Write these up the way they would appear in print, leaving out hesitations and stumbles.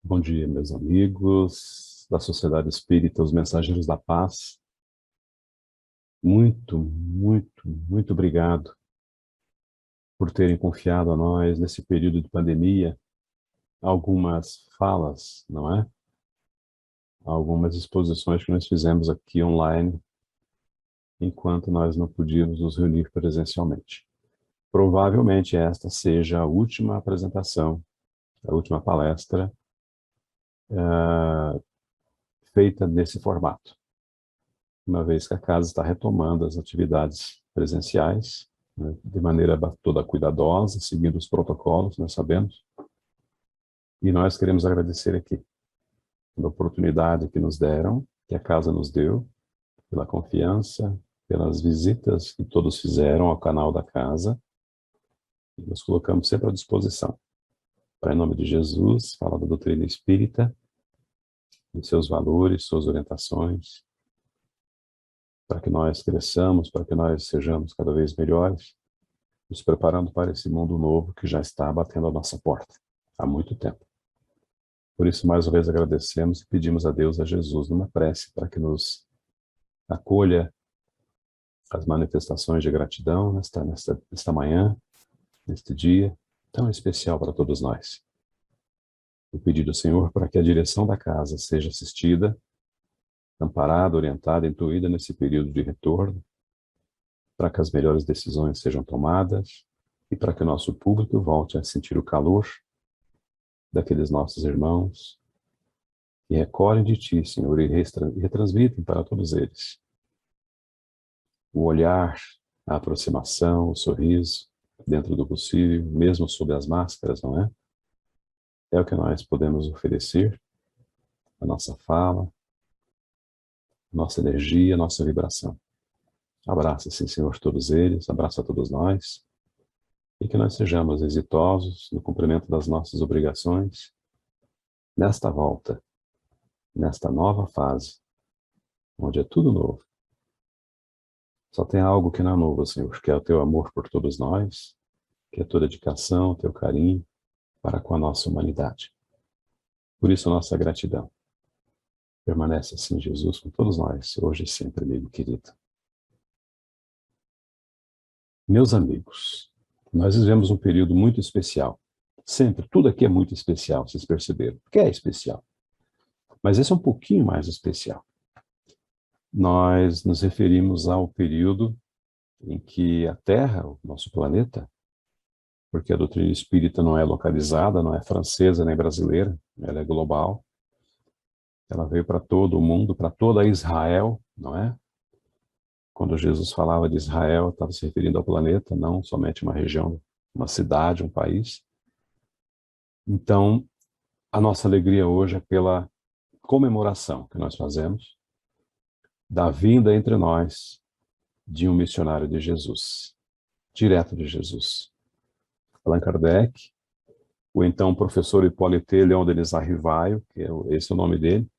Bom dia, meus amigos da Sociedade Espírita, os Mensageiros da Paz. Muito obrigado por terem confiado a nós nesse período de pandemia algumas falas, não é? Algumas exposições que nós fizemos aqui online, enquanto nós não podíamos nos reunir presencialmente. Provavelmente esta seja a última apresentação, a última palestra feita nesse formato, uma vez que a casa está retomando as atividades presenciais, né, de maneira toda cuidadosa, seguindo os protocolos, nós sabemos, e nós queremos agradecer aqui pela oportunidade que nos deram, que a casa nos deu, pela confiança, pelas visitas que todos fizeram ao canal da casa, e nos colocamos sempre à disposição. Para, em nome de Jesus, falar da doutrina espírita, de seus valores, suas orientações, para que nós cresçamos, para que nós sejamos cada vez melhores, nos preparando para esse mundo novo que já está batendo a nossa porta há muito tempo. Por isso, mais uma vez agradecemos e pedimos a Deus, a Jesus, numa prece, para que nos acolha as manifestações de gratidão nesta manhã, neste dia tão especial para todos nós. Eu pedi ao Senhor para que a direção da casa seja assistida, amparada, orientada, intuída nesse período de retorno, para que as melhores decisões sejam tomadas e para que o nosso público volte a sentir o calor daqueles nossos irmãos que recolhem de Ti, Senhor, e retransmitem para todos eles o olhar, a aproximação, o sorriso, dentro do possível, mesmo sob as máscaras, não é? É o que nós podemos oferecer, a nossa fala, nossa energia, nossa vibração. Abraça, sim, Senhor, todos eles, abraça todos nós, e que nós sejamos exitosos no cumprimento das nossas obrigações, nesta volta, nesta nova fase, onde é tudo novo. Só tem algo que não é novo, Senhor, que é o Teu amor por todos nós, que é a Tua dedicação, o Teu carinho para com a nossa humanidade. Por isso, nossa gratidão. Permanece assim, Jesus, com todos nós, hoje e sempre, amigo querido. Meus amigos, nós vivemos um período muito especial. Sempre, tudo aqui é muito especial, vocês perceberam. Porque é especial. Mas esse é um pouquinho mais especial. Nós nos referimos ao período em que a Terra, o nosso planeta, porque a doutrina espírita não é localizada, não é francesa nem brasileira, ela é global. Ela veio para todo o mundo, para toda Israel, não é? Quando Jesus falava de Israel, estava se referindo ao planeta, não somente uma região, uma cidade, um país. Então, a nossa alegria hoje é pela comemoração que nós fazemos da vinda entre nós de um missionário de Jesus, direto de Jesus. Allan Kardec, o então professor Hippolyte Léon Denis Rivaio, que esse é o nome dele,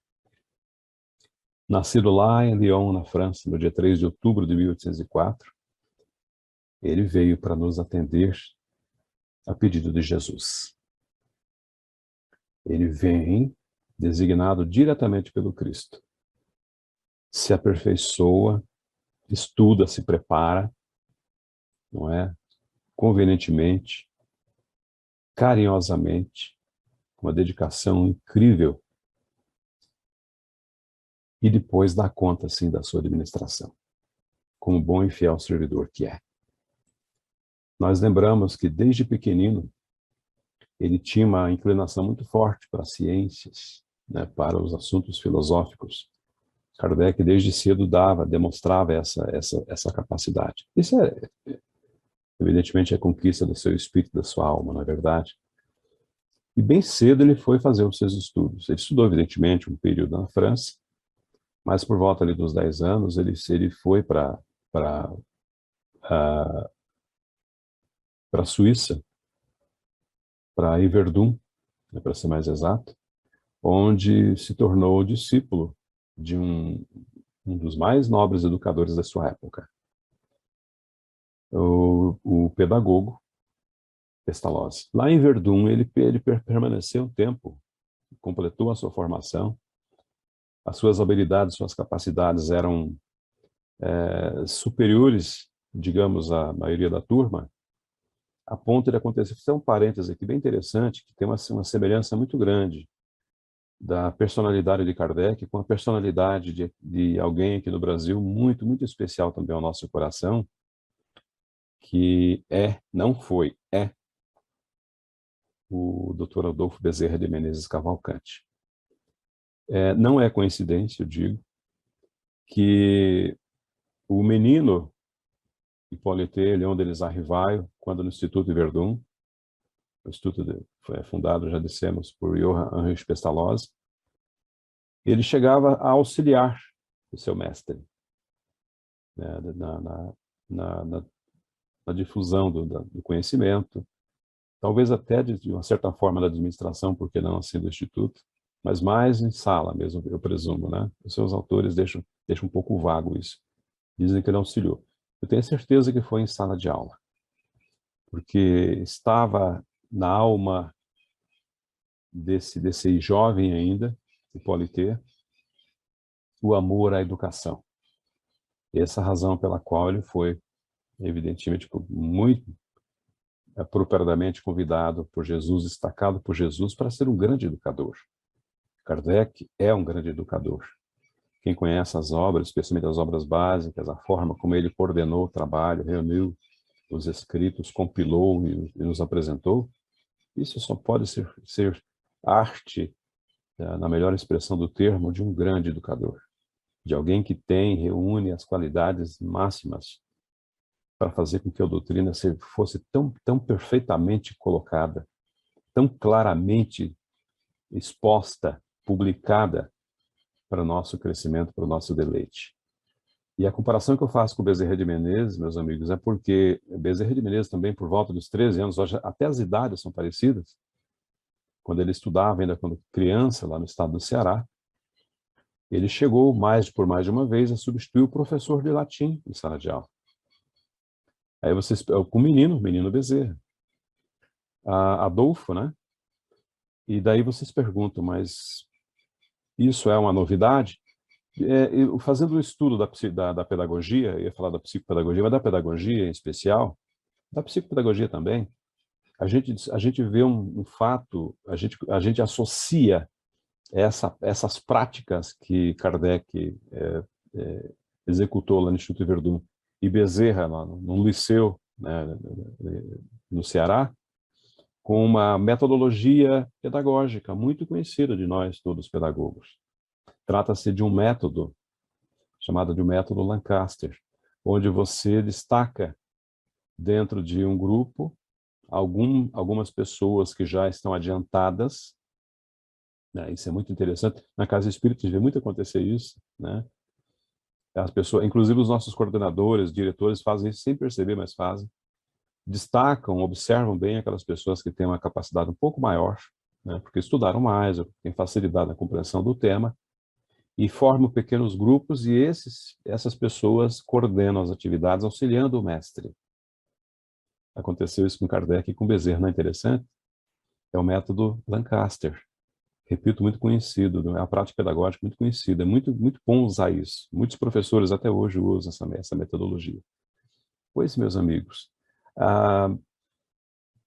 nascido lá em Lyon, na França, no dia 3 de outubro de 1804, ele veio para nos atender a pedido de Jesus. Ele vem designado diretamente pelo Cristo. Se aperfeiçoa, estuda, se prepara, não é? Convenientemente, carinhosamente, com uma dedicação incrível, e depois dá conta, sim, da sua administração, como bom e fiel servidor que é. Nós lembramos que, desde pequenino, ele tinha uma inclinação muito forte para as ciências, né, para os assuntos filosóficos. Kardec, desde cedo, demonstrava essa capacidade. Isso evidentemente, é conquista do seu espírito, da sua alma, não é verdade? E bem cedo ele foi fazer os seus estudos. Ele estudou, evidentemente, um período na França, mas por volta ali dos 10 anos, ele foi para a Suíça, para Yverdun, né, para ser mais exato, onde se tornou discípulo de um dos mais nobres educadores da sua época, o pedagogo Pestalozzi. Lá em Verdun, ele permaneceu um tempo completou a sua formação, as suas habilidades, suas capacidades eram superiores, digamos, à maioria da turma, a ponto de acontecer. Isso é um parêntese aqui bem interessante, que tem uma semelhança muito grande da personalidade de Kardec com a personalidade de alguém aqui no Brasil, muito, muito especial também ao nosso coração, que não foi, o Dr. Adolfo Bezerra de Menezes Cavalcante. Não é coincidência, eu digo, que o menino Hippolyte Léon Denis Rivaio, quando no Instituto de Verdun, o Instituto foi fundado, já dissemos, por Johann Heinrich Pestalozzi, ele chegava a auxiliar o seu mestre, né, na difusão do conhecimento, talvez até de uma certa forma da administração, porque não assim do Instituto, mas mais em sala mesmo, eu presumo, né? Os seus autores deixam um pouco vago isso. Dizem que ele auxiliou. Eu tenho certeza que foi em sala de aula, porque estava na alma desse jovem ainda, Hippolyte, o amor à educação. Essa é a razão pela qual ele foi, evidentemente, muito apropriadamente convidado por Jesus, destacado por Jesus para ser um grande educador. Kardec é um grande educador. Quem conhece as obras, especialmente as obras básicas, a forma como ele coordenou o trabalho, reuniu os escritos, compilou e nos apresentou, isso só pode ser arte, na melhor expressão do termo, de um grande educador, de alguém que reúne as qualidades máximas para fazer com que a doutrina fosse tão perfeitamente colocada, tão claramente exposta, publicada para o nosso crescimento, para o nosso deleite. E a comparação que eu faço com o Bezerra de Menezes, meus amigos, é porque Bezerra de Menezes também, por volta dos 13 anos, até as idades são parecidas, quando ele estudava ainda quando criança, lá no estado do Ceará, ele chegou por mais de uma vez a substituir o professor de latim em sala de aula. Aí vocês, com o menino Bezerra, Adolfo, né? E daí vocês perguntam, mas isso é uma novidade? Fazendo um estudo da pedagogia, eu ia falar da psicopedagogia, mas da pedagogia em especial, da psicopedagogia também, a gente vê um fato, a gente associa essas práticas que Kardec executou lá no Instituto Verdun e Bezerra, lá no liceu, né, no Ceará, com uma metodologia pedagógica muito conhecida de nós, todos pedagogos. Trata-se de um método chamado de método Lancaster, onde você destaca dentro de um grupo algumas pessoas que já estão adiantadas, né? Isso é muito interessante. Na Casa Espírita a gente vê muito acontecer isso, né? As pessoas, inclusive os nossos coordenadores, diretores, fazem isso sem perceber, mas fazem. Destacam, observam bem aquelas pessoas que têm uma capacidade um pouco maior, né? Porque estudaram mais, ou têm facilidade na compreensão do tema, e formam pequenos grupos, e essas pessoas coordenam as atividades, auxiliando o mestre. Aconteceu isso com Kardec e com Bezerra, não é interessante? É o método Lancaster. Repito, muito conhecido, é uma prática pedagógica muito conhecida, é muito, muito bom usar isso. Muitos professores até hoje usam essa metodologia. Pois, meus amigos,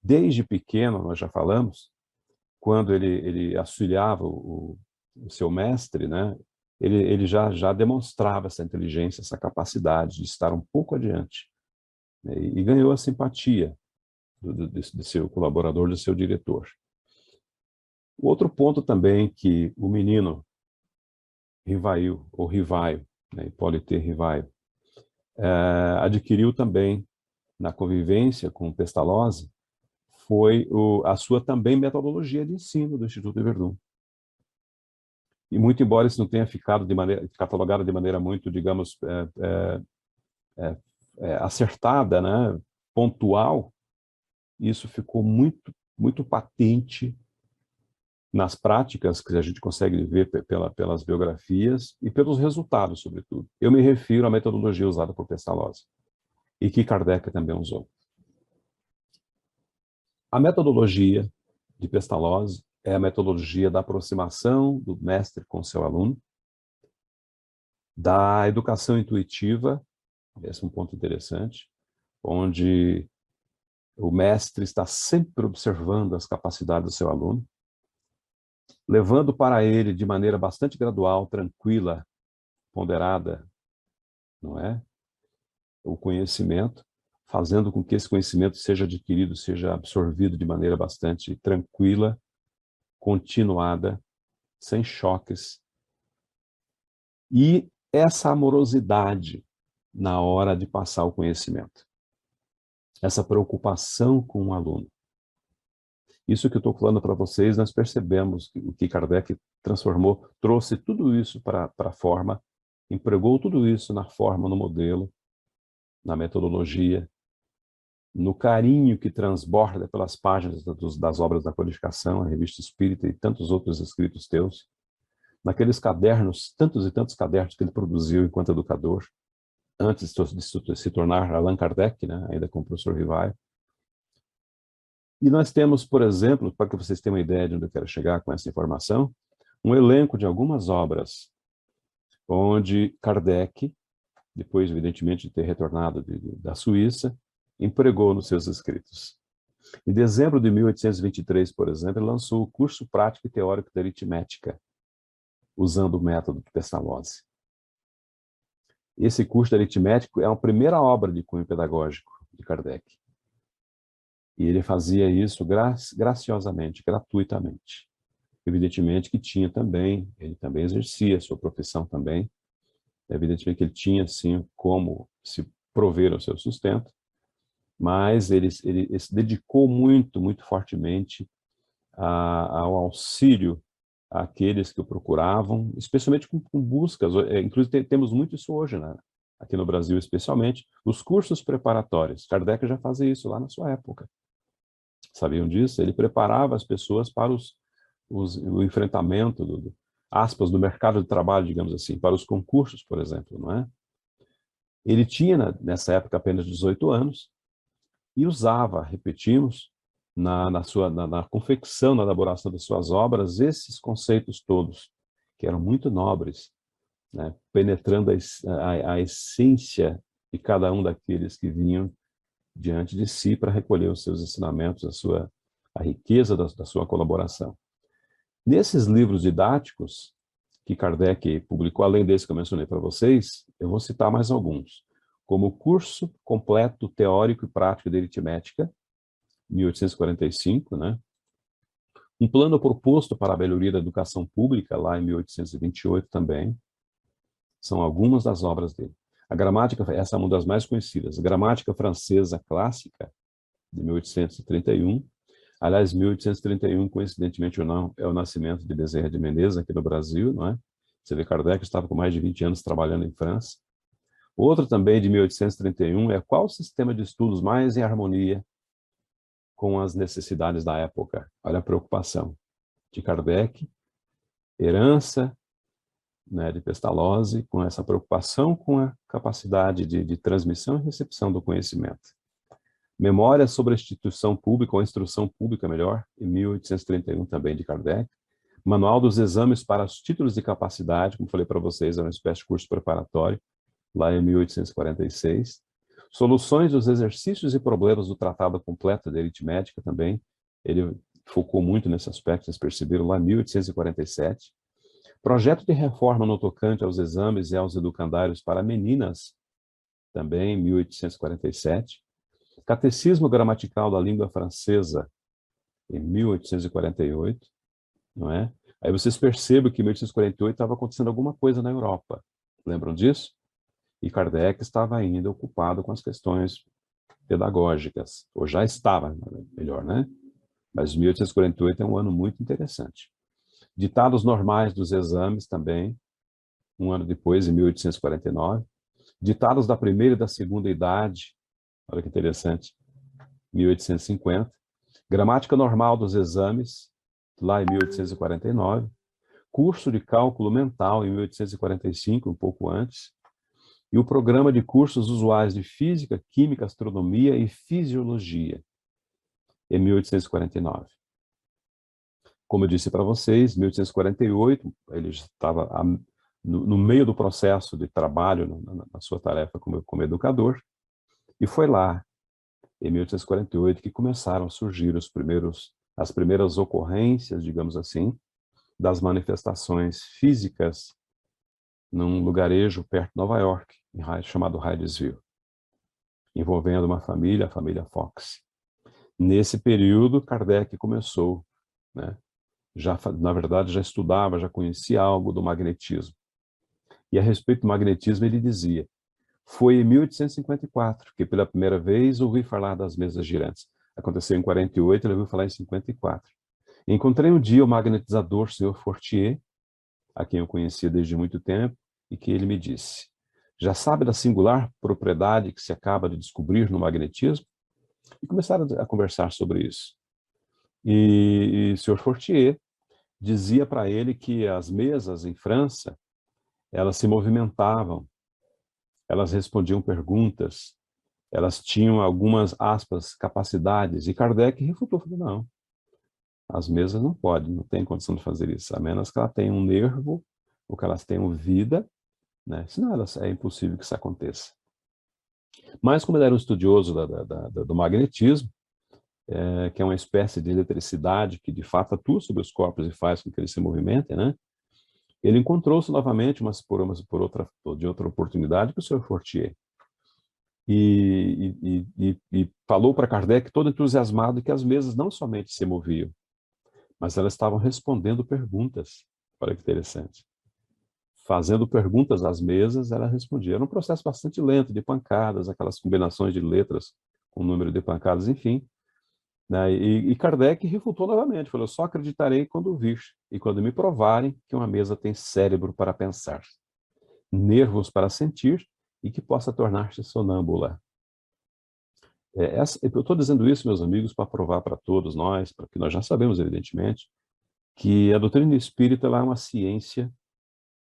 desde pequeno, nós já falamos, quando ele auxiliava o seu mestre, né, ele já demonstrava essa inteligência, essa capacidade de estar um pouco adiante, né, e ganhou a simpatia de seu colaborador, do seu diretor. O outro ponto também que o menino Rivaio, né, Hippolyte Rivaio, adquiriu também na convivência com Pestalozzi, foi a sua também metodologia de ensino do Instituto de Verdun. E muito embora isso não tenha ficado catalogado de maneira muito, digamos, acertada, né, pontual, isso ficou muito, muito patente nas práticas que a gente consegue ver pelas biografias e pelos resultados, sobretudo. Eu me refiro à metodologia usada por Pestalozzi e que Kardec também usou. A metodologia de Pestalozzi é a metodologia da aproximação do mestre com seu aluno, da educação intuitiva, esse é um ponto interessante, onde o mestre está sempre observando as capacidades do seu aluno, levando para ele de maneira bastante gradual, tranquila, ponderada, não é? O conhecimento, fazendo com que esse conhecimento seja adquirido, seja absorvido de maneira bastante tranquila, continuada, sem choques. E essa amorosidade na hora de passar o conhecimento. Essa preocupação com o aluno. Isso que eu estou falando para vocês, nós percebemos que o que Kardec transformou, trouxe tudo isso para a forma, empregou tudo isso na forma, no modelo, na metodologia, no carinho que transborda pelas páginas das obras da codificação, a Revista Espírita e tantos outros escritos teus, naqueles cadernos, tantos e tantos cadernos que ele produziu enquanto educador, antes de se tornar Allan Kardec, né, ainda com o professor Rivaio. E nós temos, por exemplo, para que vocês tenham uma ideia de onde eu quero chegar com essa informação, um elenco de algumas obras onde Kardec, depois, evidentemente, de ter retornado da Suíça, empregou nos seus escritos. Em dezembro de 1823, por exemplo, ele lançou o curso prático e teórico de aritmética, usando o método de Pestalozzi. Esse curso de aritmético é a primeira obra de cunho pedagógico de Kardec. E ele fazia isso graciosamente, gratuitamente. Evidentemente que tinha também, ele também exercia a sua profissão também. Evidentemente que ele tinha, sim, como se prover o seu sustento, mas ele se dedicou muito, muito fortemente ao auxílio àqueles que o procuravam, especialmente com buscas. Inclusive, temos muito isso hoje, né? Aqui no Brasil, especialmente, os cursos preparatórios. Kardec já fazia isso lá na sua época. Sabiam disso? Ele preparava as pessoas para o enfrentamento, aspas, do mercado de trabalho, digamos assim, para os concursos, por exemplo, não é? Ele tinha, nessa época, apenas 18 anos e usava, repetimos, na confecção, na elaboração das suas obras, esses conceitos todos, que eram muito nobres, né? Penetrando a essência de cada um daqueles que vinham diante de si para recolher os seus ensinamentos, a riqueza da sua colaboração. Nesses livros didáticos que Kardec publicou, além desse que eu mencionei para vocês, eu vou citar mais alguns, como o Curso Completo Teórico e Prático de Aritmética, 1845, né? Um Plano Proposto para a Melhoria da Educação Pública, lá em 1828 também. São algumas das obras dele. A gramática, essa é uma das mais conhecidas, a Gramática Francesa Clássica, de 1831. Aliás, 1831, coincidentemente ou não, é o nascimento de Bezerra de Menezes aqui no Brasil, não é? Você vê, Kardec estava com mais de 20 anos trabalhando em França. Outro também, de 1831, é qual o sistema de estudos mais em harmonia com as necessidades da época? Olha a preocupação de Kardec, herança, né, de Pestalozzi, com essa preocupação com a capacidade de transmissão e recepção do conhecimento. Memória sobre a instituição pública, ou a instrução pública, melhor, em 1831 também, de Kardec. Manual dos exames para os títulos de capacidade, como falei para vocês, é uma espécie de curso preparatório, lá em 1846. Soluções dos exercícios e problemas do Tratado Completo de Aritmética também. Ele focou muito nesse aspecto, vocês perceberam, lá em 1847. Projeto de reforma no tocante aos exames e aos educandários para meninas, também em 1847. Catecismo Gramatical da Língua Francesa, em 1848, não é? Aí vocês percebem que em 1848 estava acontecendo alguma coisa na Europa. Lembram disso? E Kardec estava ainda ocupado com as questões pedagógicas, ou já estava, melhor, né? Mas 1848 é um ano muito interessante. Ditados normais dos exames também, um ano depois, em 1849. Ditados da primeira e da segunda idade, olha que interessante, 1850. Gramática normal dos exames, lá em 1849. Curso de cálculo mental, em 1845, um pouco antes. E o programa de cursos usuais de física, química, astronomia e fisiologia, em 1849. Como eu disse para vocês, em 1848, ele estava no meio do processo de trabalho, na sua tarefa como educador, e foi lá, em 1848, que começaram a surgir as primeiras ocorrências, digamos assim, das manifestações físicas num lugarejo perto de Nova York, chamado Hydesville, envolvendo uma família, a família Fox. Nesse período, Kardec começou, né, na verdade, já estudava, já conhecia algo do magnetismo. E a respeito do magnetismo, ele dizia: foi em 1854 que, pela primeira vez, ouvi falar das mesas girantes. Aconteceu em 48, ele ouviu falar em 54. Encontrei um dia o magnetizador Sr. Fortier, a quem eu conhecia desde muito tempo, e que ele me disse: já sabe da singular propriedade que se acaba de descobrir no magnetismo? E começaram a conversar sobre isso. E o Sr. Fortier dizia para ele que as mesas em França, elas se movimentavam, elas respondiam perguntas, elas tinham algumas, aspas, capacidades, e Kardec refutou, falou: não, as mesas não podem, não tem condição de fazer isso, a menos que ela tenha um nervo, ou que elas tenham vida, né? Senão é impossível que isso aconteça. Mas como ele era um estudioso do magnetismo, que é uma espécie de eletricidade que de fato atua sobre os corpos e faz com que eles se movimentem, né? Ele encontrou-se novamente, de outra oportunidade, com o Sr. Fortier. E falou para Kardec, todo entusiasmado, que as mesas não somente se moviam, mas elas estavam respondendo perguntas. Olha que interessante. Fazendo perguntas às mesas, ela respondia. Era um processo bastante lento, de pancadas, aquelas combinações de letras com o número de pancadas, enfim. Né? E Kardec refutou novamente, falou: só acreditarei quando vir, e quando me provarem que uma mesa tem cérebro para pensar, nervos para sentir, e que possa tornar-se sonâmbula. Eu estou dizendo isso, meus amigos, para provar para todos nós, para que nós já sabemos, evidentemente, que a doutrina espírita é uma ciência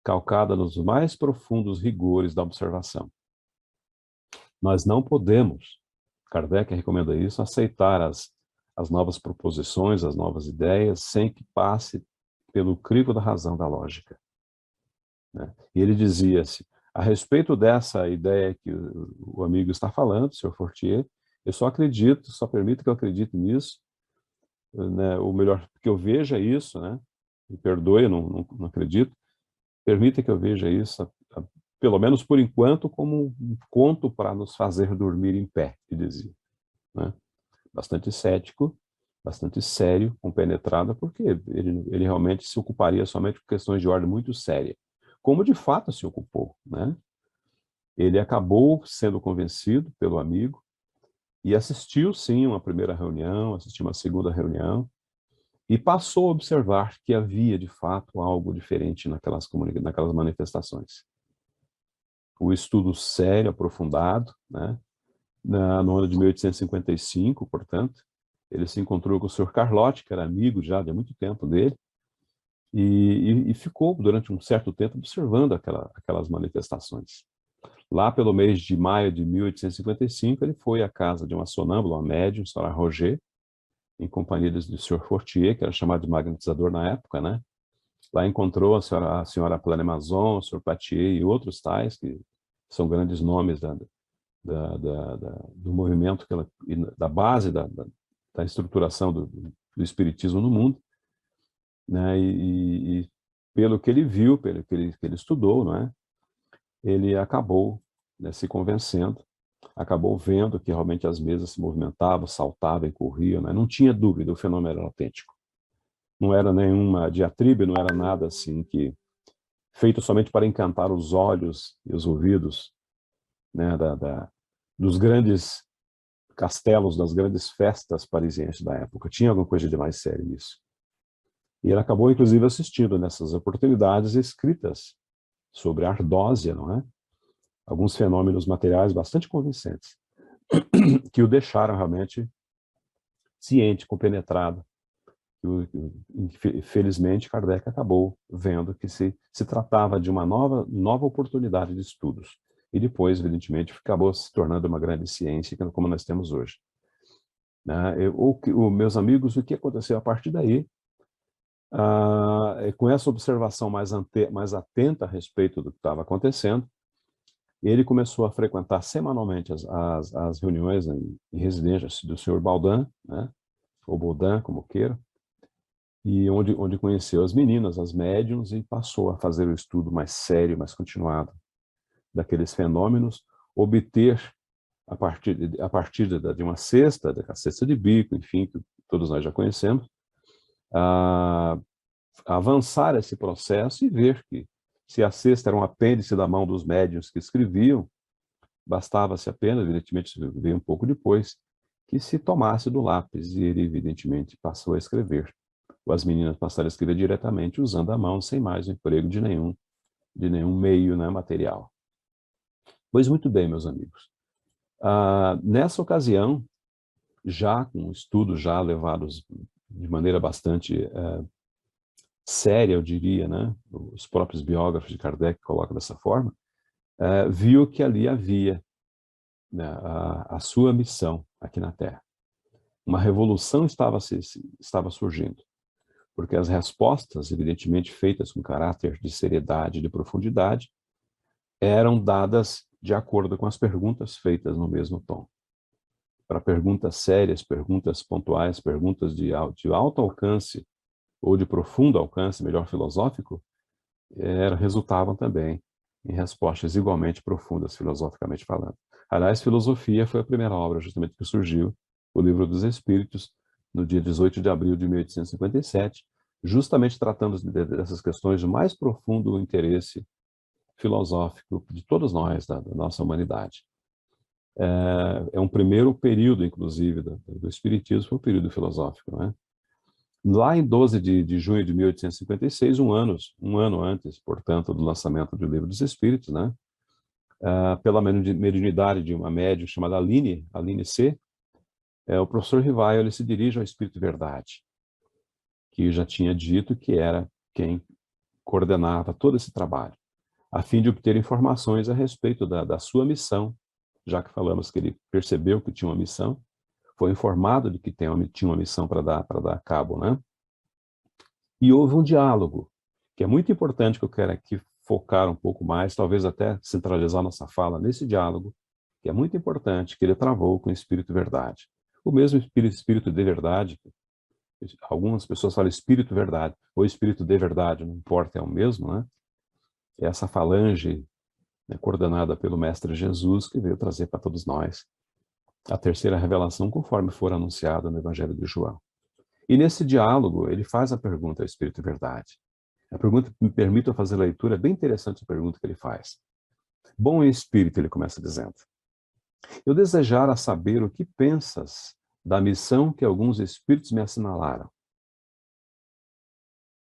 calcada nos mais profundos rigores da observação. Nós não podemos, Kardec recomenda isso, aceitar as novas proposições, as novas ideias, sem que passe pelo crivo da razão, da lógica. Né? E ele dizia-se, a respeito dessa ideia que o amigo está falando, o Sr. Fortier, eu só acredito, só permito que eu acredite nisso, né, ou melhor, que eu veja isso, né? Me perdoe, eu não acredito, permita que eu veja isso, pelo menos por enquanto, como um conto para nos fazer dormir em pé, que dizia. Né? Bastante cético, bastante sério, compenetrado, porque ele realmente se ocuparia somente com questões de ordem muito séria, como de fato se ocupou. Né? Ele acabou sendo convencido pelo amigo e assistiu, sim, uma primeira reunião, assistiu uma segunda reunião, e passou a observar que havia, de fato, algo diferente naquelas manifestações. O estudo sério, aprofundado, né? No ano de 1855, portanto, ele se encontrou com o Sr. Carlotti, que era amigo já de há muito tempo dele, e ficou durante um certo tempo observando aquelas manifestações. Lá pelo mês de maio de 1855, ele foi à casa de uma sonâmbula, uma médium, a senhora Roger, em companhia do Sr. Fortier, que era chamado de magnetizador na época, né? Lá encontrou a senhora Planemazon, o Sr. Patier e outros tais, que são grandes nomes do movimento, da base da estruturação do espiritismo no mundo. Né? E pelo que ele viu, pelo que ele estudou, não é? Ele acabou, né, se convencendo, acabou vendo que realmente as mesas se movimentavam, saltavam e corriam. Né? Não tinha dúvida, o fenômeno era autêntico. Não era nenhuma diatribe, não era nada assim que feito somente para encantar os olhos e os ouvidos, né, dos grandes castelos, das grandes festas parisienses da época. Tinha alguma coisa de mais sério nisso. E ele acabou, inclusive, assistindo nessas oportunidades escritas sobre a ardósia, não é? Alguns fenômenos materiais bastante convincentes, que o deixaram realmente ciente, compenetrado. Infelizmente, Kardec acabou vendo que se tratava de uma nova oportunidade de estudos. E depois, evidentemente, acabou se tornando uma grande ciência, como nós temos hoje. Meus amigos, o que aconteceu a partir daí Com essa observação mais atenta a respeito do que estava acontecendo, ele começou a frequentar semanalmente as reuniões em residências do Sr. Baudin, né? Ou Baudin, como queira, e onde conheceu as meninas, as médiuns, e passou a fazer o estudo mais sério, mais continuado daqueles fenômenos, obter, a partir de uma cesta, da cesta de bico, enfim, que todos nós já conhecemos, avançar esse processo e ver que, se a cesta era um apêndice da mão dos médiuns que escreviam, bastava-se apenas, evidentemente veio um pouco depois, que se tomasse do lápis, e ele evidentemente passou a escrever. As meninas passaram a escrever diretamente usando a mão, sem mais o emprego de nenhum meio, né, material. Pois muito bem, meus amigos. Nessa ocasião, já com estudos já levados de maneira bastante séria, eu diria, né, os próprios biógrafos de Kardec colocam dessa forma, viu que ali havia, né, a sua missão aqui na Terra. Uma revolução estava surgindo, porque as respostas, evidentemente feitas com caráter de seriedade e de profundidade, eram dadas de acordo com as perguntas feitas no mesmo tom. Para perguntas sérias, perguntas pontuais, perguntas de alto alcance, ou de profundo alcance, melhor filosófico, resultavam também em respostas igualmente profundas, filosoficamente falando. Aliás, Filosofia foi a primeira obra justamente que surgiu, o Livro dos Espíritos, no dia 18 de abril de 1857, justamente tratando dessas questões de mais profundo interesse filosófico de todos nós, da nossa humanidade. Um primeiro período, inclusive, do Espiritismo, foi o período filosófico, né? Lá em 12 de junho de 1856, um ano antes, portanto, do lançamento do Livro dos Espíritos, né? Pela mediunidade de uma médium chamada Aline C., o professor Rivaio, ele se dirige ao Espírito Verdade, que já tinha dito que era quem coordenava todo esse trabalho, a fim de obter informações a respeito da sua missão, já que falamos que ele percebeu que tinha uma missão, foi informado de que tinha uma missão para dar a cabo, né? E houve um diálogo, que é muito importante, que eu quero aqui focar um pouco mais, talvez até centralizar nossa fala nesse diálogo, que é muito importante, que ele travou com o Espírito Verdade. O mesmo Espírito de Verdade, algumas pessoas falam Espírito Verdade, ou Espírito de Verdade, não importa, é o mesmo, né? É essa falange, né, coordenada pelo Mestre Jesus, que veio trazer para todos nós a terceira revelação, conforme for anunciada no Evangelho de João. E nesse diálogo, ele faz a pergunta ao Espírito Verdade. A pergunta, me permite eu fazer a leitura, é bem interessante a pergunta que ele faz. Bom Espírito, ele começa dizendo, eu desejara saber o que pensas da missão que alguns espíritos me assinalaram.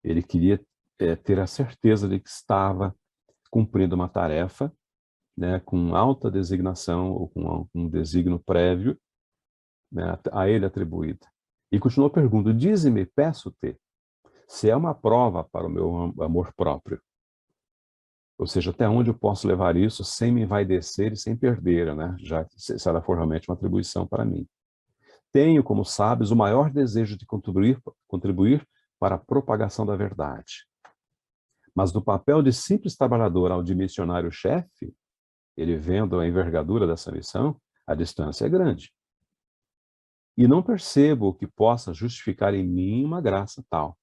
Ele queria ter a certeza de que estava cumprindo uma tarefa, né, com alta designação, ou com um desígnio prévio, né, a ele atribuída. E continuou a pergunta, dize-me, peço-te, se é uma prova para o meu amor próprio. Ou seja, até onde eu posso levar isso sem me envaidecer e sem perder, né? Já que se ela for realmente uma atribuição para mim. Tenho, como sabes, o maior desejo de contribuir para a propagação da verdade. Mas do papel de simples trabalhador ao de missionário-chefe, ele vendo a envergadura dessa missão, a distância é grande. E não percebo o que possa justificar em mim uma graça tal,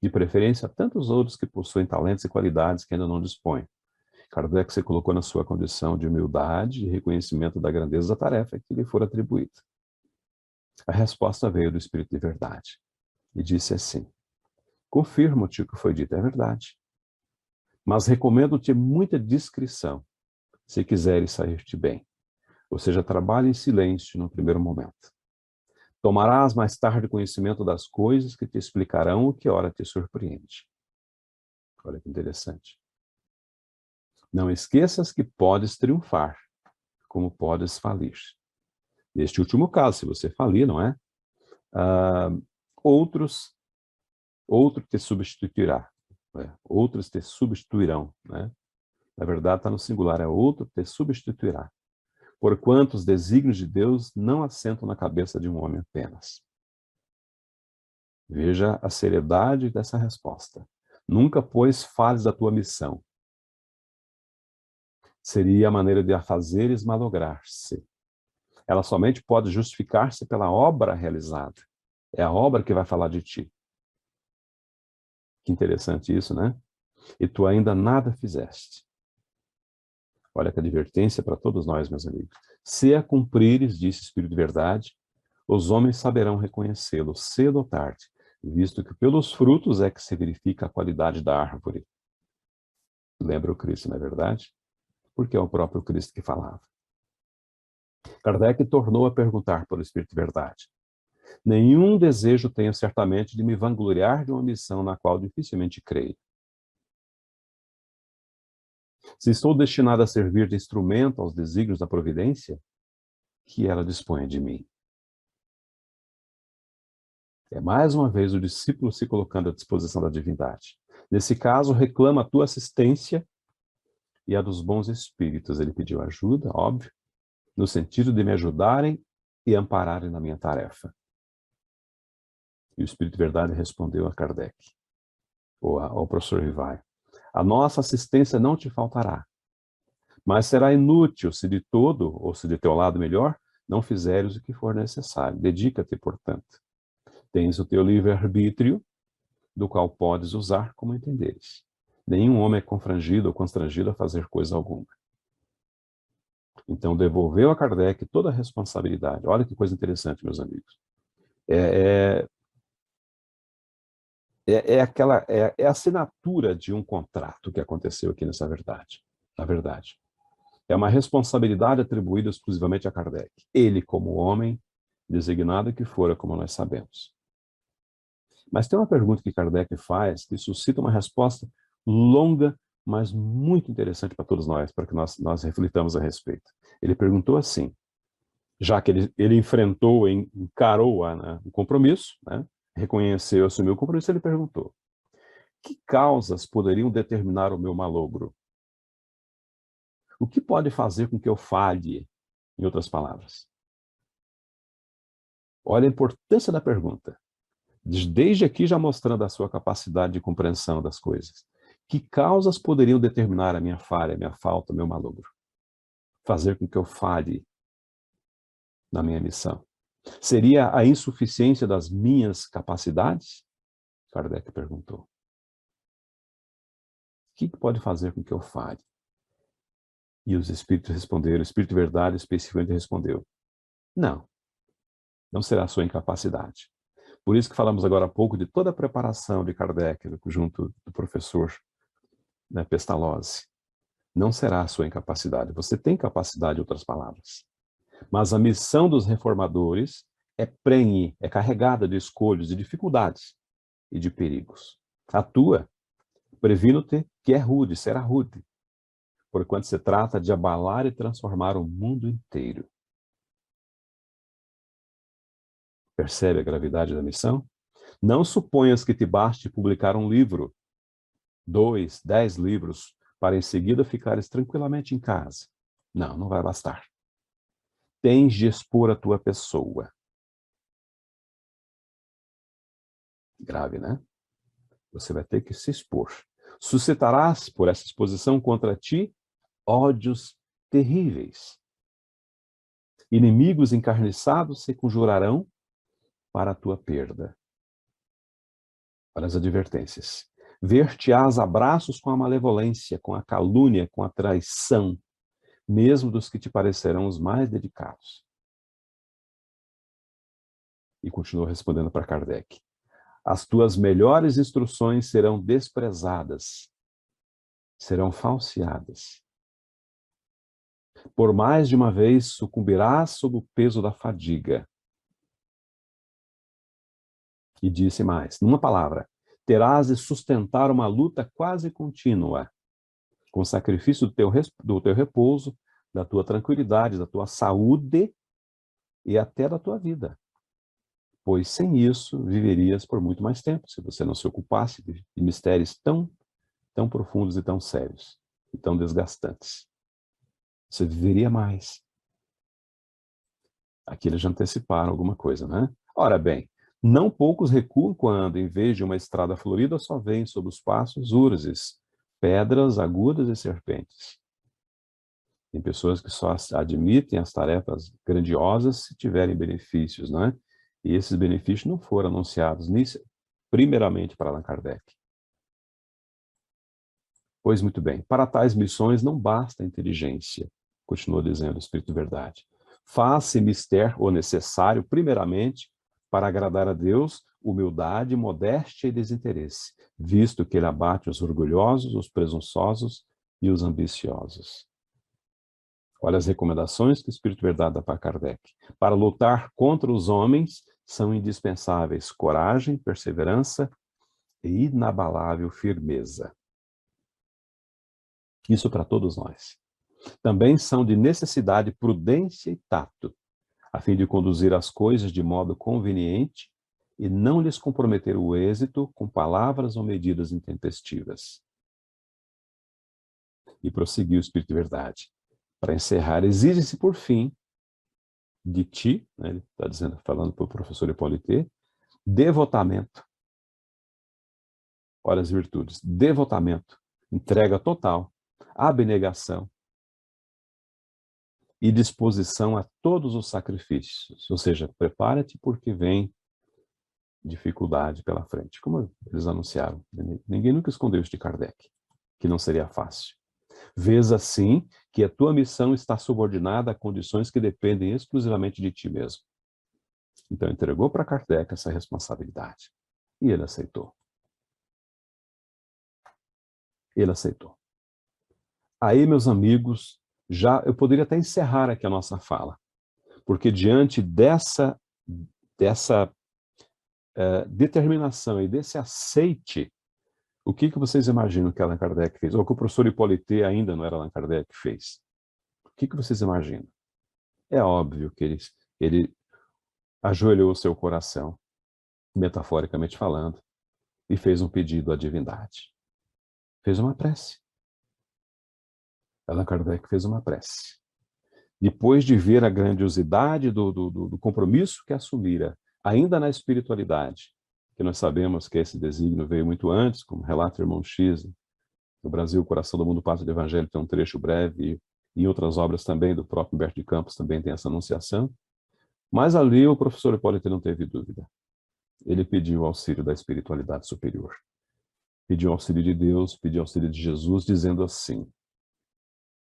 de preferência a tantos outros que possuem talentos e qualidades que ainda não dispõem. Kardec se colocou na sua condição de humildade e reconhecimento da grandeza da tarefa que lhe for atribuída. A resposta veio do Espírito de Verdade e disse assim, confirmo-te o que foi dito, é verdade, mas recomendo-te muita discrição, se quiseres sair-te bem. Ou seja, trabalhe em silêncio no primeiro momento. Tomarás mais tarde conhecimento das coisas que te explicarão o que ora te surpreende. Olha que interessante. Não esqueças que podes triunfar, como podes falir. Neste último caso, se você falir, não é? Outro te substituirá. Outros te substituirão, né? Na verdade, está no singular, é outro te substituirá. Porquanto os desígnios de Deus não assentam na cabeça de um homem apenas. Veja a seriedade dessa resposta. Nunca, pois, fales da tua missão. Seria a maneira de a fazeres malograr-se. Ela somente pode justificar-se pela obra realizada. É a obra que vai falar de ti. Que interessante isso, né? E tu ainda nada fizeste. Olha que advertência para todos nós, meus amigos. Se a cumprires, disse o Espírito de Verdade, os homens saberão reconhecê-lo cedo ou tarde, visto que pelos frutos é que se verifica a qualidade da árvore. Lembra o Cristo, não é verdade? Porque é o próprio Cristo que falava. Kardec tornou a perguntar pelo Espírito de Verdade. Nenhum desejo tenho certamente de me vangloriar de uma missão na qual dificilmente creio. Se estou destinado a servir de instrumento aos desígnios da providência, que ela dispõe de mim. É mais uma vez o discípulo se colocando à disposição da divindade. Nesse caso, reclama a tua assistência e a dos bons espíritos. Ele pediu ajuda, óbvio, no sentido de me ajudarem e ampararem na minha tarefa. E o Espírito de Verdade respondeu a Kardec, ou ao professor Rivai: a nossa assistência não te faltará, mas será inútil se de todo, ou se de teu lado melhor, não fizeres o que for necessário. Dedica-te, portanto. Tens o teu livre-arbítrio, do qual podes usar como entenderes. Nenhum homem é confrangido ou constrangido a fazer coisa alguma. Então, devolveu a Kardec toda a responsabilidade. Olha que coisa interessante, meus amigos. É a assinatura de um contrato que aconteceu aqui nessa verdade. Na verdade. É uma responsabilidade atribuída exclusivamente a Kardec. Ele, como homem, designado que fora, como nós sabemos. Mas tem uma pergunta que Kardec faz que suscita uma resposta longa, mas muito interessante para todos nós, para que nós reflitamos a respeito. Ele perguntou assim, já que ele enfrentou, encarou o compromisso, né? Reconheceu, assumiu o compromisso, ele perguntou: que causas poderiam determinar o meu malogro? O que pode fazer com que eu falhe, em outras palavras? Olha a importância da pergunta. Desde aqui já mostrando a sua capacidade de compreensão das coisas. Que causas poderiam determinar a minha falha, a minha falta, o meu malogro? Fazer com que eu falhe na minha missão? Seria a insuficiência das minhas capacidades? Kardec perguntou. O que pode fazer com que eu falhe? E os espíritos responderam, o Espírito de Verdade especificamente respondeu: não, não será a sua incapacidade. Por isso que falamos agora há pouco de toda a preparação de Kardec, junto do professor, né, Pestalozzi. Não será a sua incapacidade. Você tem capacidade, em outras palavras. Mas a missão dos reformadores é prenhe, é carregada de escolhas, de dificuldades e de perigos. A tua, previno-te que é rude, será rude, porquanto se trata de abalar e transformar o mundo inteiro. Percebe a gravidade da missão? Não suponhas que te baste publicar um livro, 2, 10 livros, para em seguida ficares tranquilamente em casa. Não, não vai bastar. Tens de expor a tua pessoa. Grave, né? Você vai ter que se expor. Suscitarás, por essa exposição contra ti, ódios terríveis. Inimigos encarniçados se conjurarão para a tua perda. Olha as advertências. Ver-te-ás a braços com a malevolência, com a calúnia, com a traição, mesmo dos que te parecerão os mais dedicados. E continuou respondendo para Kardec. As tuas melhores instruções serão desprezadas, serão falseadas. Por mais de uma vez sucumbirás sob o peso da fadiga. E disse mais, numa palavra, terás de sustentar uma luta quase contínua, com sacrifício do teu repouso, da tua tranquilidade, da tua saúde e até da tua vida. Pois sem isso viverias por muito mais tempo, se você não se ocupasse de mistérios tão profundos e tão sérios, e tão desgastantes. Você viveria mais. Aqui eles já anteciparam alguma coisa, né? Ora bem, Não poucos recuam quando, em vez de uma estrada florida, só veem sob os passos urzes, pedras agudas e serpentes. Tem pessoas que só admitem as tarefas grandiosas se tiverem benefícios, não é? E esses benefícios não foram anunciados primeiramente para Allan Kardec. Pois muito bem, para tais missões não basta a inteligência, continua dizendo o Espírito Verdade. Faz-se mister o necessário, primeiramente, para agradar a Deus, humildade, modéstia e desinteresse, visto que ele abate os orgulhosos, os presunçosos e os ambiciosos. Olha as recomendações que o Espírito Verdade dá para Kardec. Para lutar contra os homens, são indispensáveis coragem, perseverança e inabalável firmeza. Isso para todos nós. Também são de necessidade prudência e tato, a fim de conduzir as coisas de modo conveniente e não lhes comprometer o êxito com palavras ou medidas intempestivas. E prosseguiu o Espírito de Verdade. Para encerrar, exige-se, por fim, de ti, né, ele está dizendo, falando para o professor Hippolyte, devotamento. Olha as virtudes. Devotamento, entrega total, abnegação e disposição a todos os sacrifícios. Ou seja, prepara-te porque vem dificuldade pela frente. Como eles anunciaram. Ninguém nunca escondeu isso de Kardec, que não seria fácil. Vês assim que a tua missão está subordinada a condições que dependem exclusivamente de ti mesmo. Então entregou para Kardec essa responsabilidade. E ele aceitou. Ele aceitou. Aí, meus amigos, já eu poderia até encerrar aqui a nossa fala, porque diante dessa determinação e desse aceite, o que vocês imaginam que Allan Kardec fez? Ou que o professor Hippolyte ainda não era Allan Kardec que fez? O que vocês imaginam? É óbvio que ele ajoelhou o seu coração, metaforicamente falando, e fez um pedido à divindade. Fez uma prece. Allan Kardec fez uma prece. Depois de ver a grandiosidade do compromisso que assumira, ainda na espiritualidade, que nós sabemos que esse desígnio veio muito antes, como relata o irmão X, no Brasil, o Coração do Mundo, Pátria do Evangelho, tem um trecho breve, e em outras obras também, do próprio Humberto de Campos, também tem essa anunciação. Mas ali o professor Hippolyte não teve dúvida. Ele pediu auxílio da espiritualidade superior. Pediu auxílio de Deus, pediu auxílio de Jesus, dizendo assim: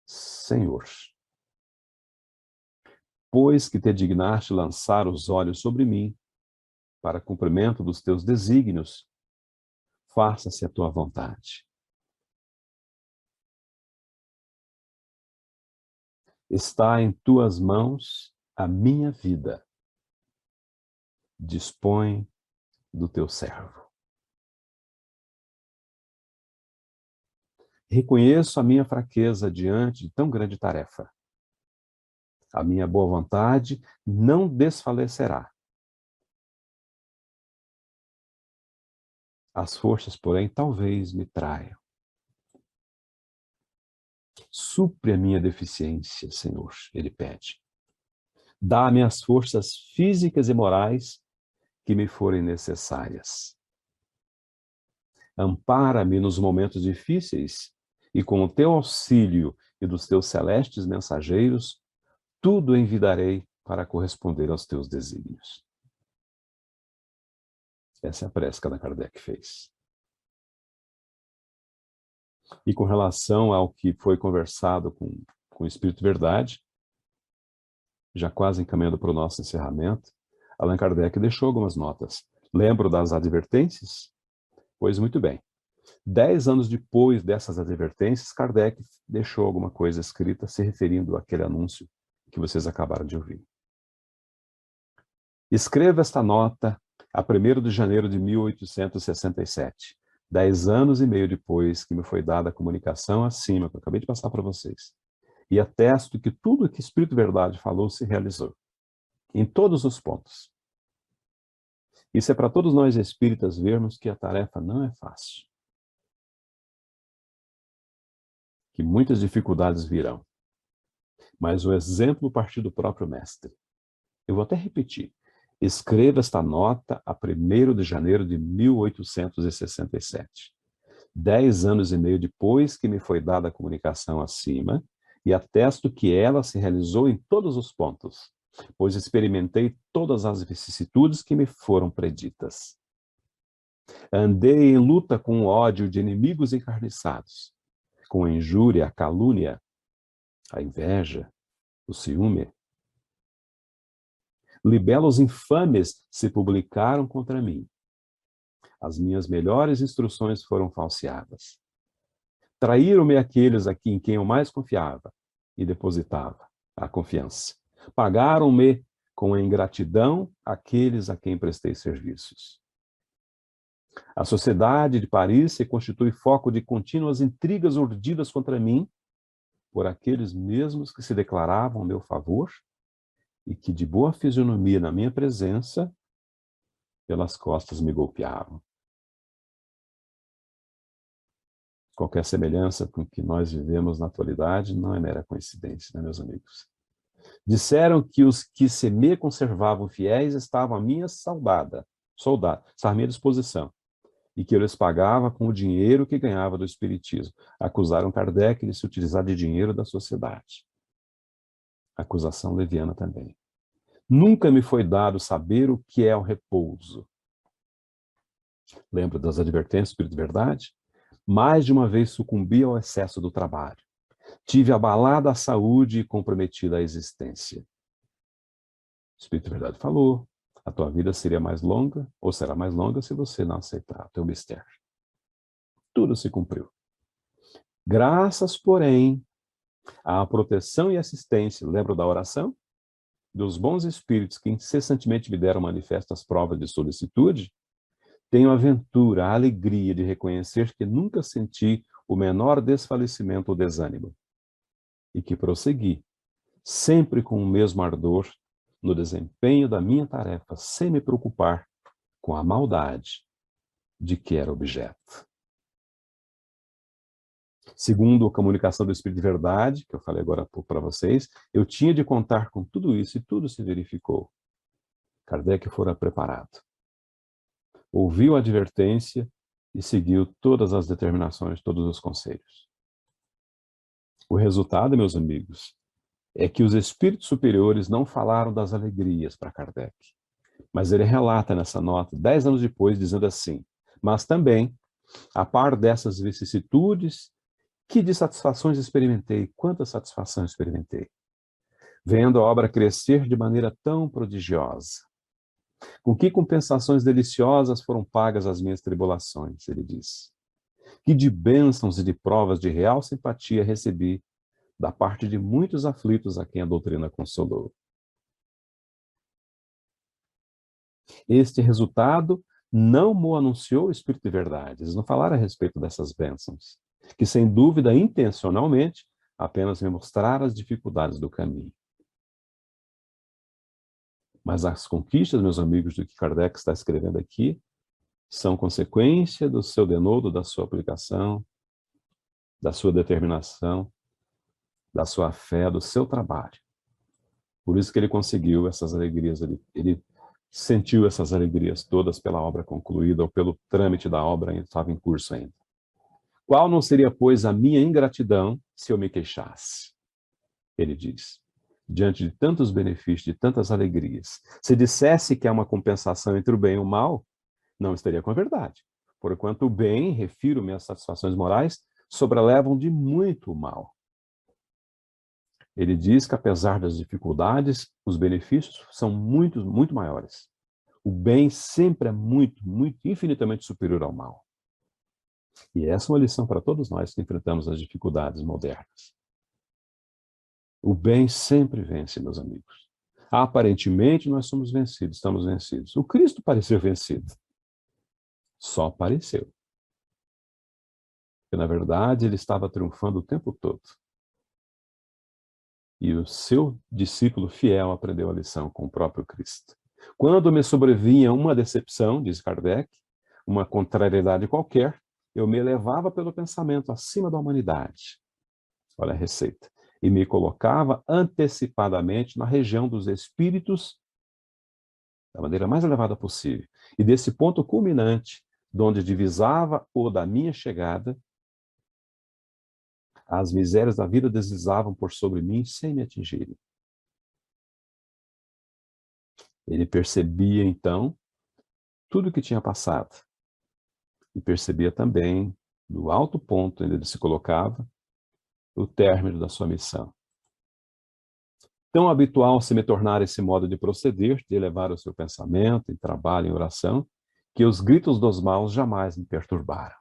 Senhor, pois que te dignaste lançar os olhos sobre mim, para cumprimento dos teus desígnios, faça-se a tua vontade. Está em tuas mãos a minha vida. Dispõe do teu servo. Reconheço a minha fraqueza diante de tão grande tarefa. A minha boa vontade não desfalecerá. As forças, porém, talvez me traiam. Supre a minha deficiência, Senhor, ele pede. Dá-me as forças físicas e morais que me forem necessárias. Ampara-me nos momentos difíceis e com o teu auxílio e dos teus celestes mensageiros, tudo envidarei para corresponder aos teus desígnios. Essa é a prece que Allan Kardec fez. E com relação ao que foi conversado com o Espírito Verdade, já quase encaminhando para o nosso encerramento, Allan Kardec deixou algumas notas. Lembro das advertências? Pois muito bem. 10 anos depois dessas advertências, Kardec deixou alguma coisa escrita se referindo àquele anúncio que vocês acabaram de ouvir. Escreva esta nota a 1º de janeiro de 1867, 10 anos e meio depois que me foi dada a comunicação acima, que eu acabei de passar para vocês. E atesto que tudo que o Espírito Verdade falou se realizou, em todos os pontos. Isso é para todos nós espíritas vermos que a tarefa não é fácil. Que muitas dificuldades virão. Mas o exemplo partiu do próprio Mestre. Eu vou até repetir. Escreva esta nota a 1º de janeiro de 1867. 10 anos e meio depois que me foi dada a comunicação acima, e atesto que ela se realizou em todos os pontos, pois experimentei todas as vicissitudes que me foram preditas. Andei em luta com o ódio de inimigos encarniçados, com a injúria, a calúnia, a inveja, o ciúme. Libelos infames se publicaram contra mim. As minhas melhores instruções foram falseadas. Traíram-me aqueles em quem eu mais confiava e depositava a confiança. Pagaram-me com a ingratidão aqueles a quem prestei serviços. A sociedade de Paris se constitui foco de contínuas intrigas urdidas contra mim por aqueles mesmos que se declaravam a meu favor e que, de boa fisionomia na minha presença, pelas costas me golpeavam. Qualquer semelhança com o que nós vivemos na atualidade não é mera coincidência, né, meus amigos? Disseram que os que se me conservavam fiéis estavam à minha estavam à minha disposição, e que eu lhes pagava com o dinheiro que ganhava do espiritismo. Acusaram Kardec de se utilizar de dinheiro da sociedade. Acusação leviana também. Nunca me foi dado saber o que é o repouso. Lembra das advertências do Espírito de Verdade? Mais de uma vez sucumbi ao excesso do trabalho. Tive abalada a saúde e comprometida a existência. O Espírito de Verdade falou: a tua vida seria mais longa, ou será mais longa, se você não aceitar o teu mistério. Tudo se cumpriu. Graças, porém, à proteção e assistência, lembra da oração? Dos bons espíritos que incessantemente me deram manifestas provas de solicitude, tenho a ventura, a alegria de reconhecer que nunca senti o menor desfalecimento ou desânimo, e que prossegui, sempre com o mesmo ardor, no desempenho da minha tarefa, sem me preocupar com a maldade de que era objeto. Segundo a comunicação do Espírito de Verdade, que eu falei agora para vocês, eu tinha de contar com tudo isso e tudo se verificou. Kardec fora preparado. Ouviu a advertência e seguiu todas as determinações, todos os conselhos. O resultado, meus amigos, é que os espíritos superiores não falaram das alegrias para Kardec, mas ele relata nessa nota, 10 anos depois, dizendo assim: mas também, a par dessas vicissitudes, que de satisfações experimentei, quanta satisfação experimentei, vendo a obra crescer de maneira tão prodigiosa. Com que compensações deliciosas foram pagas as minhas tribulações, ele diz. Que de bênçãos e de provas de real simpatia recebi da parte de muitos aflitos a quem a doutrina consolou. Este resultado não mo anunciou o Espírito de Verdade. Eles não falaram a respeito dessas bênçãos, que sem dúvida, intencionalmente, apenas me mostraram as dificuldades do caminho. Mas as conquistas, meus amigos, do que Kardec está escrevendo aqui, são consequência do seu denodo, da sua aplicação, da sua determinação, da sua fé, do seu trabalho. Por isso que ele conseguiu essas alegrias, ele sentiu essas alegrias todas pela obra concluída ou pelo trâmite da obra que estava em curso ainda. Qual não seria, pois, a minha ingratidão se eu me queixasse? Ele diz, diante de tantos benefícios, de tantas alegrias. Se dissesse que há uma compensação entre o bem e o mal, não estaria com a verdade. Porquanto o bem, refiro-me às satisfações morais, sobrelevam de muito o mal. Ele diz que, apesar das dificuldades, os benefícios são muito, muito maiores. O bem sempre é muito, muito, infinitamente superior ao mal. E essa é uma lição para todos nós que enfrentamos as dificuldades modernas. O bem sempre vence, meus amigos. Aparentemente, nós somos vencidos, estamos vencidos. O Cristo pareceu vencido. Só pareceu. Porque, na verdade, ele estava triunfando o tempo todo. E o seu discípulo fiel aprendeu a lição com o próprio Cristo. Quando me sobrevinha uma decepção, diz Kardec, uma contrariedade qualquer, eu me elevava pelo pensamento acima da humanidade. Olha a receita. E me colocava antecipadamente na região dos espíritos da maneira mais elevada possível. E desse ponto culminante, de onde divisava o da minha chegada, as misérias da vida deslizavam por sobre mim sem me atingirem. Ele percebia, então, tudo o que tinha passado. E percebia também, no alto ponto onde ele se colocava, o término da sua missão. Tão habitual se me tornar esse modo de proceder, de elevar o seu pensamento em trabalho, em oração, que os gritos dos maus jamais me perturbaram.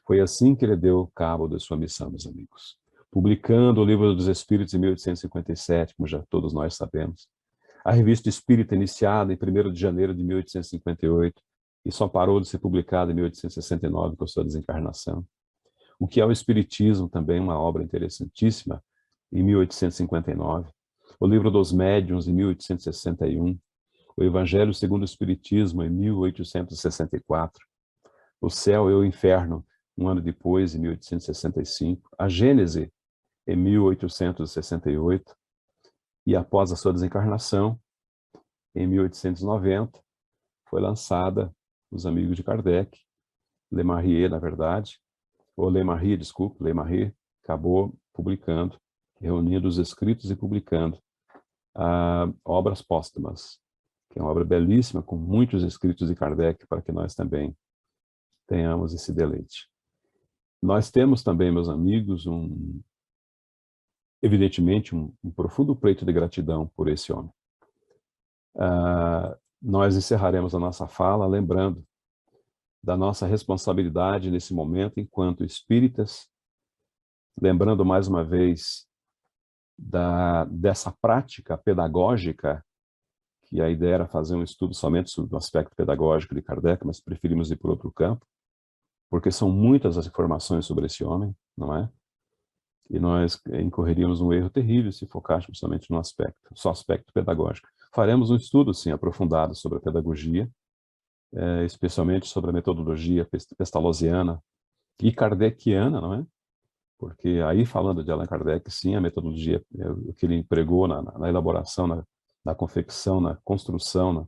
Foi assim que ele deu cabo da sua missão, meus amigos. Publicando o Livro dos Espíritos em 1857, como já todos nós sabemos. A Revista Espírita, iniciada em 1º de janeiro de 1858, e só parou de ser publicada em 1869, com a sua desencarnação. O que é o Espiritismo, também uma obra interessantíssima, em 1859. O Livro dos Médiuns, em 1861. O Evangelho segundo o Espiritismo, em 1864. O Céu e o Inferno, um ano depois, em 1865. A Gênese, em 1868. E após a sua desencarnação, em 1890, foi lançada Os Amigos de Kardec, Le Marrier, na verdade, ou Le Marrier, desculpe, Le Marrier, acabou publicando, reunindo os escritos e publicando obras póstumas, que é uma obra belíssima, com muitos escritos de Kardec, para que nós também tenhamos esse deleite. Nós temos também, meus amigos, evidentemente, um profundo pleito de gratidão por esse homem. Nós encerraremos a nossa fala lembrando da nossa responsabilidade nesse momento enquanto espíritas, lembrando mais uma vez dessa prática pedagógica, que a ideia era fazer um estudo somente sobre o aspecto pedagógico de Kardec, mas preferimos ir por outro campo, porque são muitas as informações sobre esse homem, não é? E nós incorreríamos um erro terrível se focássemos somente no aspecto, só aspecto pedagógico. Faremos um estudo, sim, aprofundado sobre a pedagogia, especialmente sobre a metodologia pestalozziana e kardeciana, não é? Porque aí, falando de Allan Kardec, sim, a metodologia, o que ele empregou na elaboração, na confecção, na construção,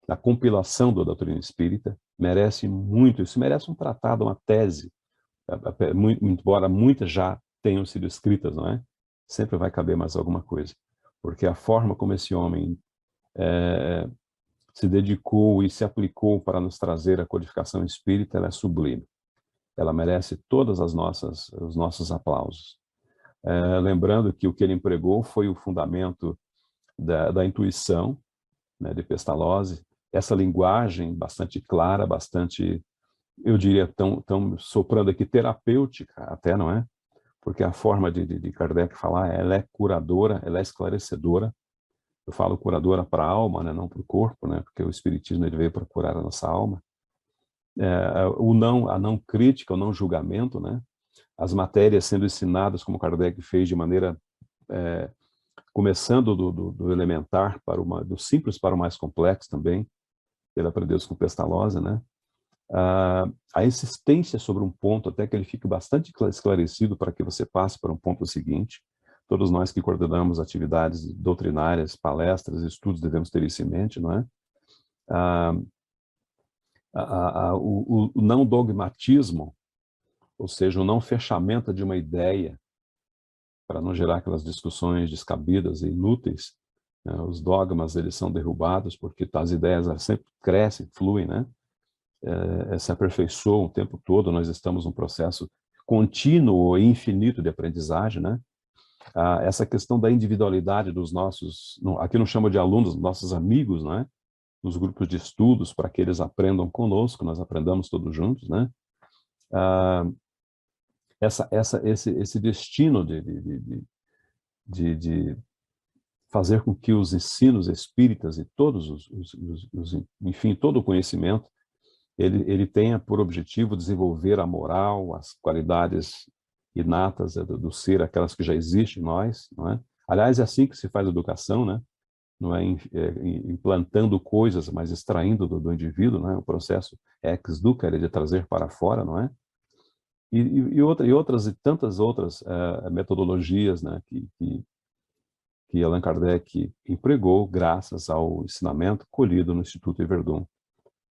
na compilação da doutrina espírita, merece muito, isso merece um tratado, uma tese, embora muitas já tenham sido escritas, não é? Sempre vai caber mais alguma coisa, porque a forma como esse homem se dedicou e se aplicou para nos trazer a codificação espírita, ela é sublime. Ela merece todas os nossos aplausos. Lembrando que o que ele empregou foi o fundamento da intuição, né, de Pestalozzi, essa linguagem bastante clara, bastante, eu diria, tão soprando aqui, terapêutica até, não é? Porque a forma de Kardec falar, ela é curadora, ela é esclarecedora. Eu falo curadora para a alma, né, não para o corpo, né, porque o Espiritismo ele veio para curar a nossa alma. A não crítica, o não julgamento, né? As matérias sendo ensinadas, como Kardec fez, de maneira, começando do elementar, do simples para o mais complexo também, ele aprendeu isso com Pestalozzi, né? A insistência sobre um ponto, até que ele fique bastante esclarecido para que você passe para um ponto seguinte. Todos nós que coordenamos atividades doutrinárias, palestras, estudos, devemos ter isso em mente, não é? O não dogmatismo, ou seja, o não fechamento de uma ideia, para não gerar aquelas discussões descabidas e inúteis, né? Os dogmas, eles são derrubados porque as ideias sempre crescem, fluem, né? Se aperfeiçoam o tempo todo, nós estamos num processo contínuo e infinito de aprendizagem, né? Essa questão da individualidade dos nossos, aqui não chamo de alunos, nossos amigos, né? Nos grupos de estudos, para que eles aprendam conosco, nós aprendamos todos juntos, né? Esse destino de fazer com que os ensinos espíritas e todos enfim, todo o conhecimento, ele tenha por objetivo desenvolver a moral, as qualidades inatas do ser, aquelas que já existem em nós, não é? Aliás, é assim que se faz educação, né? Não é implantando coisas, mas extraindo do indivíduo, não é? O processo ex duca, de trazer para fora, não é? E tantas outras metodologias, né, que Allan Kardec empregou graças ao ensinamento colhido no Instituto Yverdon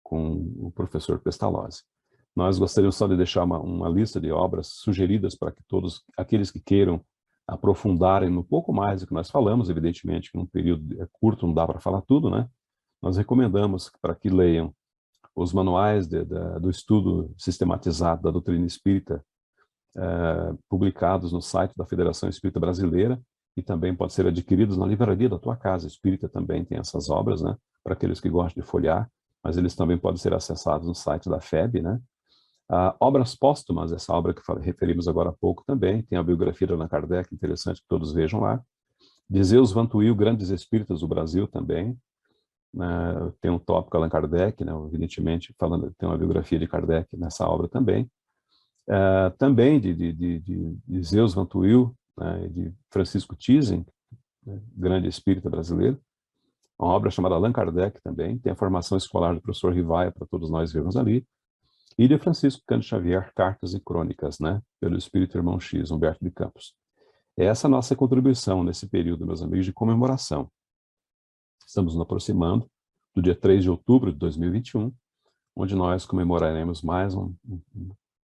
com o professor Pestalozzi. Nós gostaríamos só de deixar uma lista de obras sugeridas para que todos aqueles que queiram aprofundarem um pouco mais do que nós falamos, evidentemente que num período curto não dá para falar tudo, né? Nós recomendamos para que leiam os manuais do estudo sistematizado da doutrina espírita, publicados no site da Federação Espírita Brasileira, e também pode ser adquiridos na livraria da tua casa espírita, também tem essas obras, né? Para aqueles que gostam de folhear, mas eles também podem ser acessados no site da FEB, né? Obras póstumas, essa obra que referimos agora há pouco também, tem a biografia de Allan Kardec, interessante que todos vejam lá. De Zeus Van Tuyl, Grandes Espíritas do Brasil também, tem um tópico Allan Kardec, né, evidentemente, tem uma biografia de Kardec nessa obra também. Também de Zeus Van Tuyl, né, de Francisco Thyssen, né, grande espírita brasileiro, uma obra chamada Allan Kardec também, tem a formação escolar do professor Rivaia, para todos nós vermos ali, e de Francisco Cândido Xavier, Cartas e Crônicas, né, pelo Espírito Irmão X, Humberto de Campos. Essa é a nossa contribuição nesse período, meus amigos, de comemoração. Estamos nos aproximando do dia 3 de outubro de 2021, onde nós comemoraremos mais um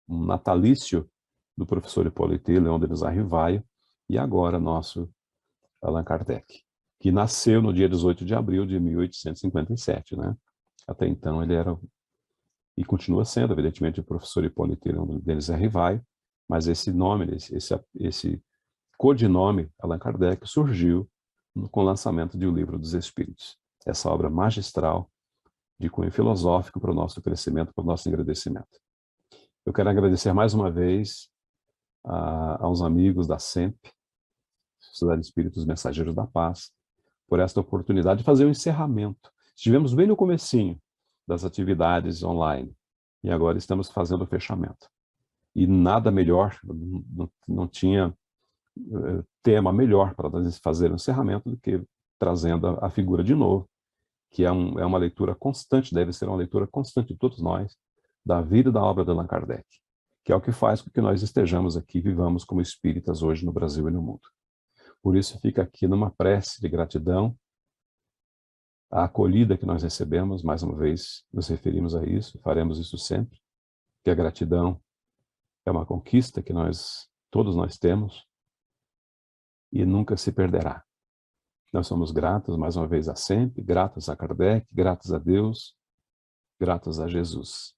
natalício do professor Hipólito Leon Denis Rivaio, e agora nosso Allan Kardec, que nasceu no dia 18 de abril de 1857, né? Até então ele era, e continua sendo, evidentemente, o professor Hipólito Leon Denis Rivaio, mas esse nome, esse codinome Allan Kardec surgiu com o lançamento de O Livro dos Espíritos, essa obra magistral de cunho filosófico para o nosso crescimento, para o nosso agradecimento. Eu quero agradecer mais uma vez aos amigos da SEMP, Sociedade de Espíritos Mensageiros da Paz, por esta oportunidade de fazer o encerramento. Estivemos bem no comecinho das atividades online e agora estamos fazendo o fechamento. E nada melhor, não tinha tema melhor para fazer o encerramento do que trazendo a figura de novo, que é uma leitura constante, deve ser uma leitura constante de todos nós, da vida e da obra de Allan Kardec, que é o que faz com que nós estejamos aqui, vivamos como espíritas hoje no Brasil e no mundo. Por isso fica aqui numa prece de gratidão, a acolhida que nós recebemos, mais uma vez nos referimos a isso, faremos isso sempre, que a gratidão é uma conquista que todos nós temos e nunca se perderá. Nós somos gratos mais uma vez a sempre, gratos a Kardec, gratos a Deus, gratos a Jesus,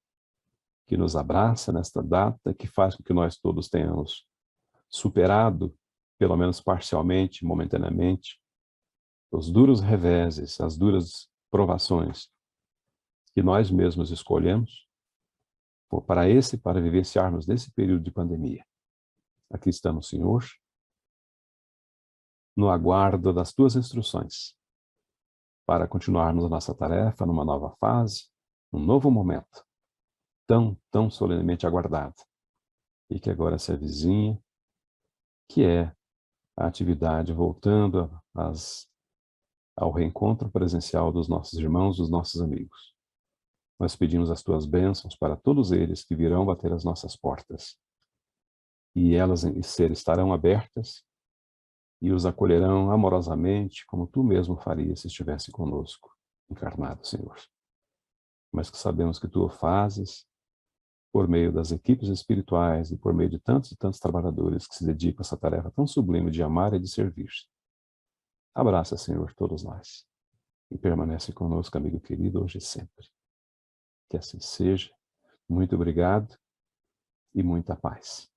que nos abraça nesta data, que faz com que nós todos tenhamos superado, pelo menos parcialmente, momentaneamente, os duros reveses, as duras provações que nós mesmos escolhemos para vivenciarmos nesse período de pandemia. Aqui estamos, Senhor, no aguardo das tuas instruções, para continuarmos a nossa tarefa numa nova fase, num novo momento, tão solenemente aguardado, e que agora se avizinha, que é a atividade voltando ao reencontro presencial dos nossos irmãos, dos nossos amigos. Nós pedimos as tuas bênçãos para todos eles que virão bater as nossas portas, e elas estarão abertas e os acolherão amorosamente, como tu mesmo farias se estivesse conosco, encarnado, Senhor. Mas que sabemos que tu o fazes por meio das equipes espirituais e por meio de tantos e tantos trabalhadores que se dedicam a essa tarefa tão sublime de amar e de servir. Abraça, Senhor, todos nós e permanece conosco, amigo querido, hoje e sempre. Que assim seja. Muito obrigado e muita paz.